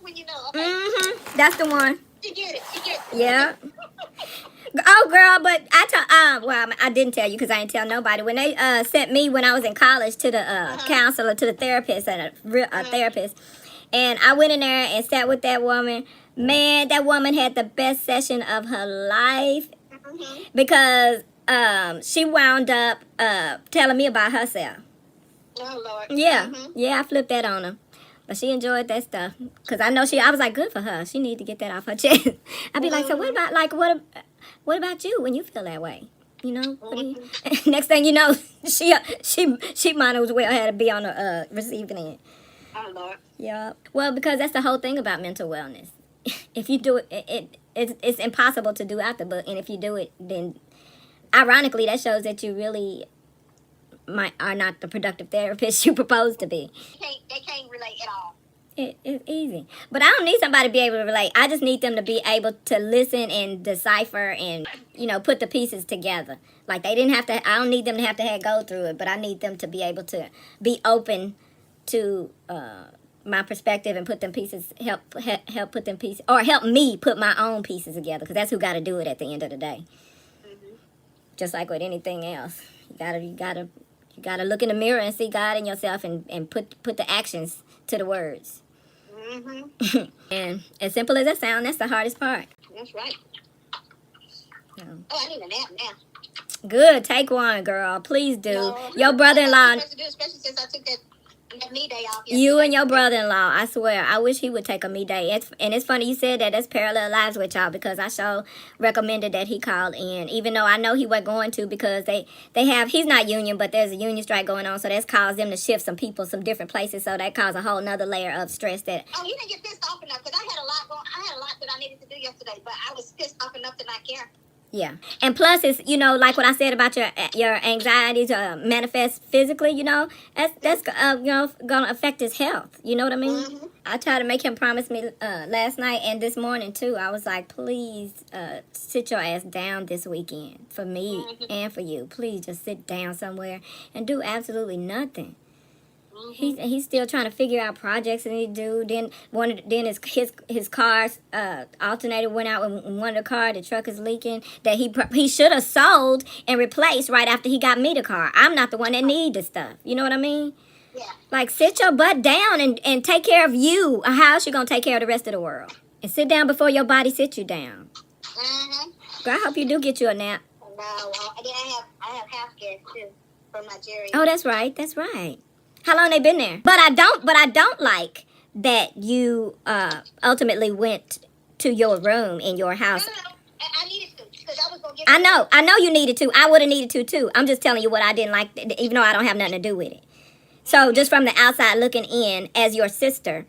When you know, okay. That's the one. You get it. You get it. Yeah. Oh, girl, but I told, well, I didn't tell you because I didn't tell nobody. When they sent me when I was in college to the counselor, to the therapist, and a therapist, and I went in there and sat with that woman. Man, that woman had the best session of her life because she wound up telling me about herself. Oh, Lord. Yeah, yeah, I flipped that on her. But she enjoyed that stuff. Because I know I was like, good for her. She need to get that off her chest. I'd be like, so what about, like, what about you when you feel that way? You know? Next thing you know, she might as well had to be on the receiving end. Oh, Lord. Yeah. Well, because that's the whole thing about mental wellness. If you do it's impossible to do out the book. And if you do it, then ironically, that shows that you really are not the productive therapist you propose to be. They can't relate at all. It's easy. But I don't need somebody to be able to relate. I just need them to be able to listen and decipher and, you know, put the pieces together. Like they didn't have to, I don't need them to have go through it, but I need them to be able to be open to my perspective and put them pieces, help put them pieces, or help me put my own pieces together, because that's who got to do it at the end of the day. Just like with anything else. You gotta look in the mirror and see God in yourself and put the actions to the words. And as simple as that sounds, that's the hardest part. That's right. So. Oh, I need a nap now. Good, take one, girl. Please do. No, Your brother-in-law. Especially since I took that me day off yesterday. You and your brother-in-law, I swear, I wish he would take a me day. And it's funny you said that. That's parallel lives with y'all, because I sure recommended that he called in, even though I know he wasn't going to, because he's not union, but there's a union strike going on, so that's caused them to shift some people some different places, so that caused a whole nother layer of stress. That you didn't get pissed off enough, because I had a lot that I needed to do yesterday, but I was pissed off enough to not care. Yeah. And plus, it's, you know, like what I said about your anxiety to manifest physically, you know, that's you know, going to affect his health. You know what I mean? I tried to make him promise me last night and this morning, too. I was like, please sit your ass down this weekend for me and for you. Please just sit down somewhere and do absolutely nothing. He's still trying to figure out projects that he do. Then his car's alternator went out in one of the car. The truck is leaking. That he should have sold and replaced right after he got me the car. I'm not the one that need the stuff. You know what I mean? Yeah. Like, sit your butt down and take care of you. How else you gonna take care of the rest of the world? And sit down before your body sits you down. Girl, I hope you do get you a nap. No, and then I have half gas too from Nigeria. Oh, that's right. That's right. How long they been there? But I don't like that you ultimately went to your room in your house. No, I needed to, because I was going to get... I know you needed to. I would have needed to too. I'm just telling you what I didn't like, even though I don't have nothing to do with it. So just from the outside looking in, as your sister,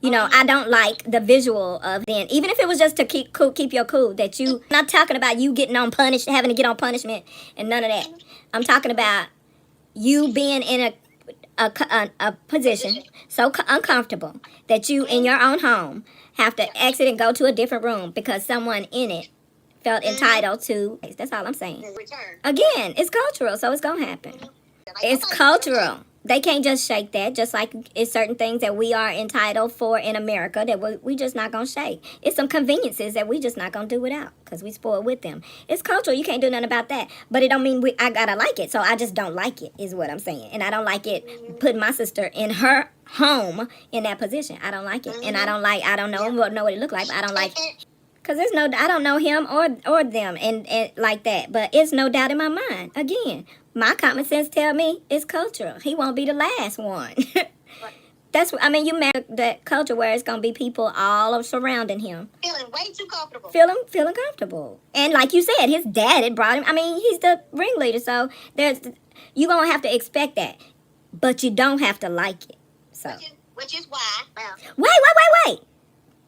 you know, I don't like the visual of then, even if it was just to keep your cool, that you, I'm not talking about you getting on having to get on punishment and none of that. I'm talking about you being in a position so uncomfortable that you in your own home have to exit and go to a different room because someone in it felt entitled to. That's all I'm saying. Again, it's cultural, so it's gonna happen. It's cultural. They can't just shake that, just like it's certain things that we are entitled for in America that we just not going to shake. It's some conveniences that we just not going to do without because we spoiled with them. It's cultural. You can't do nothing about that. But it don't mean I got to like it. So I just don't like it is what I'm saying. And I don't like it putting my sister in her home in that position. I don't like it. And I don't know what it look like, but I don't like it. Because I don't know him or them and like that. But it's no doubt in my mind. Again, my common sense tell me it's cultural. He won't be the last one. You marry that culture where it's going to be people all surrounding him. Feeling way too comfortable. Feeling comfortable. And like you said, his dad had brought him. He's the ringleader. So you're going to have to expect that. But you don't have to like it. So. Which is why. Wait.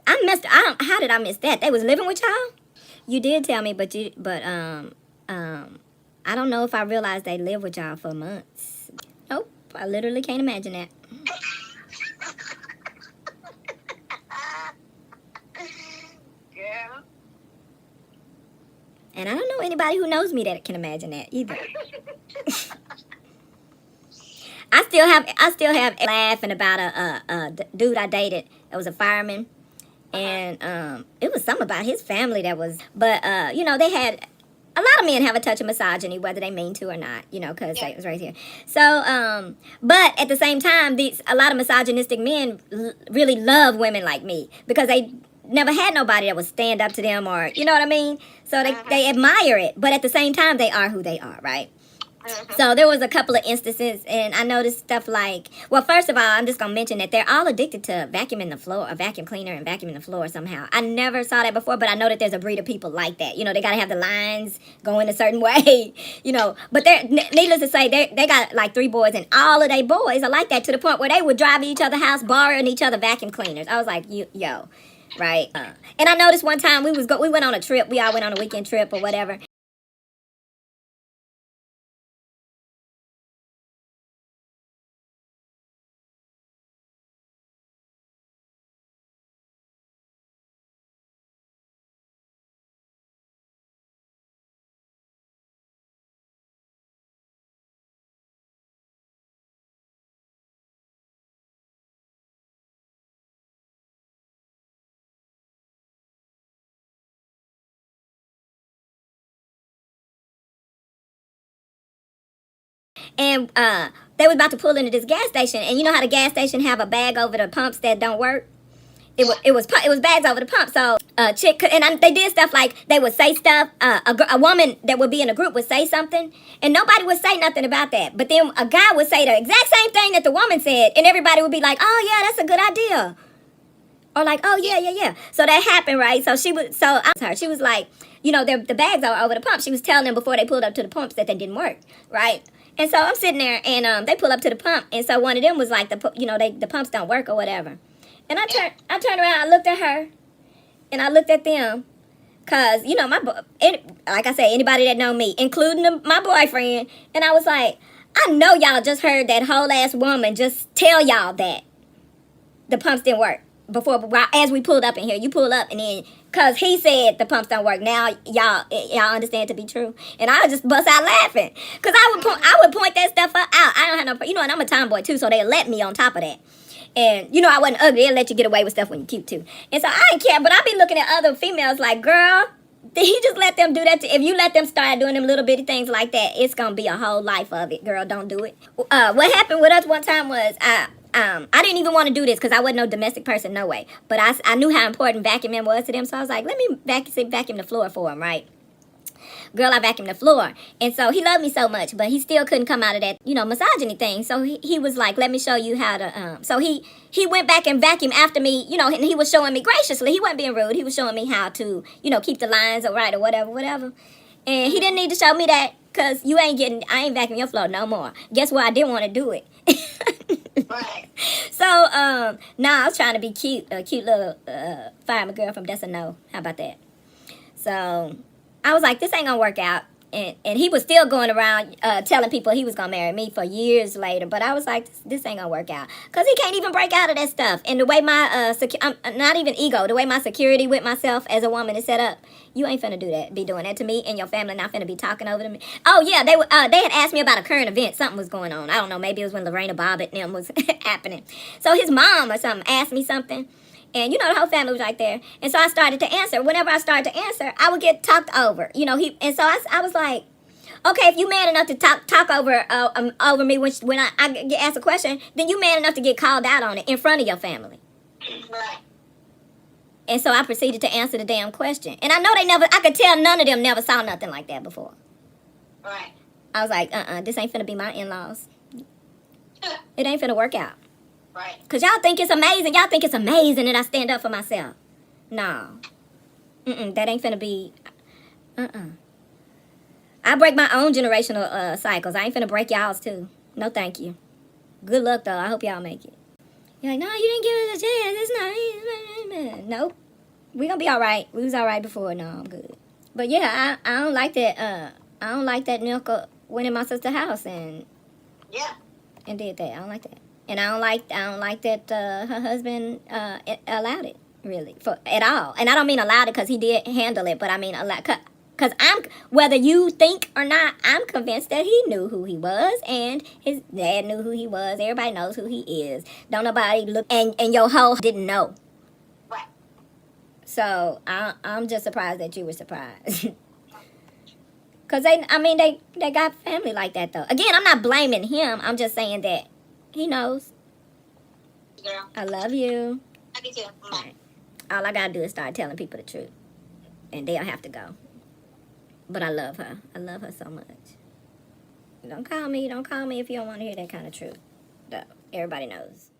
How did I miss that? They was living with y'all? You did tell me, but I don't know if I realized they lived with y'all for months. Nope, I literally can't imagine that. Girl. And I don't know anybody who knows me that can imagine that either. I still have laughing about a dude I dated that was a fireman. And it was something about his family that was, but you know, they had a lot of men have a touch of misogyny, whether they mean to or not, you know, because it was right here. So, but at the same time, a lot of misogynistic men really love women like me because they never had nobody that would stand up to them, or, you know what I mean? So they admire it, but at the same time, they are who they are, right? So there was a couple of instances, and I noticed stuff like, well, first of all, I'm just going to mention that they're all addicted to vacuuming the floor, a vacuum cleaner and vacuuming the floor somehow. I never saw that before, but I know that there's a breed of people like that. You know, they got to have the lines going a certain way, you know. But they're, needless to say, they got like 3 boys, and all of their boys are like that to the point where they would drive to each other's house, borrowing each other vacuum cleaners. I was like, yo, right? And I noticed one time we went on a trip. We all went on a weekend trip or whatever. And they was about to pull into this gas station, and you know how the gas station have a bag over the pumps that don't work. It was bags over the pump. So chick, and they did stuff like they would say stuff. A woman that would be in a group would say something, and nobody would say nothing about that. But then a guy would say the exact same thing that the woman said, and everybody would be like, "Oh yeah, that's a good idea," or like, "Oh yeah." So that happened, right? So she was like, you know, the bags are over the pump. She was telling them before they pulled up to the pumps that they didn't work, right? And so I'm sitting there, and they pull up to the pump, and so one of them was like, the pumps don't work or whatever. And I turned around, I looked at her, and I looked at them, cause you know like I say, anybody that know me, including my boyfriend, and I was like, I know y'all just heard that whole ass woman just tell y'all that the pumps didn't work before, as we pulled up in here. You pull up, and then cause he said the pumps don't work. Now y'all understand to be true, and I just bust out laughing, cause I would point that stuff out. I don't have no, you know, and I'm a tomboy too, so they let me on top of that. And, you know, I wasn't ugly. They'll let you get away with stuff when you're cute, too. And so I ain't care. But I be looking at other females like, girl, did he just let them do that? If you let them start doing them little bitty things like that, it's going to be a whole life of it. Girl, don't do it. What happened with us one time was I didn't even want to do this because I wasn't no domestic person, no way. But I knew how important vacuuming was to them. So I was like, let me vacuum the floor for them, right? Girl, I vacuumed the floor. And so he loved me so much, but he still couldn't come out of that, you know, misogyny thing. So he was like, let me show you how to, so he went back and vacuumed after me, you know, and he was showing me graciously. He wasn't being rude. He was showing me how to, you know, keep the lines right or whatever. And he didn't need to show me that, because I ain't vacuuming your floor no more. Guess what? I didn't want to do it. Right. So, I was trying to be cute, a cute little fireman girl from Desano. How about that? So I was like, this ain't gonna work out. And he was still going around telling people he was gonna marry me for years later. But I was like, this ain't gonna work out, because he can't even break out of that stuff. And the way my not even ego, the way my security with myself as a woman is set up, you ain't finna be doing that to me, and your family not finna be talking over to me. Oh yeah, they had asked me about a current event. Something was going on. I don't know, maybe it was when Lorena Bobbitt and them was happening. So his mom or something asked me something. And, you know, the whole family was right there. And so I started to answer. Whenever I started to answer, I would get talked over. You know, and so I was like, okay, if you man enough to talk over me when I get asked a question, then you man enough to get called out on it in front of your family. Right. And so I proceeded to answer the damn question. And I know I could tell none of them never saw nothing like that before. Right. I was like, this ain't finna be my in-laws. It ain't finna work out. Right. Because y'all think it's amazing. Y'all think it's amazing that I stand up for myself. No. That ain't finna be. I break my own generational cycles. I ain't finna break y'all's too. No, thank you. Good luck, though. I hope y'all make it. You're like, no, you didn't give us a chance. It's not. Nope. We gonna be all right. We was all right before. No, I'm good. But yeah, I don't like that. I don't like that Nilka went in my sister's house and did that. I don't like that. And I don't like that her husband allowed it, really, at all. And I don't mean allowed it because he did handle it, but I mean allowed, because whether you think or not, I'm convinced that he knew who he was, and his dad knew who he was. Everybody knows who he is. Don't nobody look, and your hoe didn't know. Right. So I'm just surprised that you were surprised. Cause they got family like that though. Again, I'm not blaming him. I'm just saying that he knows. Girl, I love you. I get you. Right. All I gotta do is start telling people the truth, and they'll have to go. But I love her. I love her so much. Don't call me. Don't call me if you don't want to hear that kind of truth. Though everybody knows.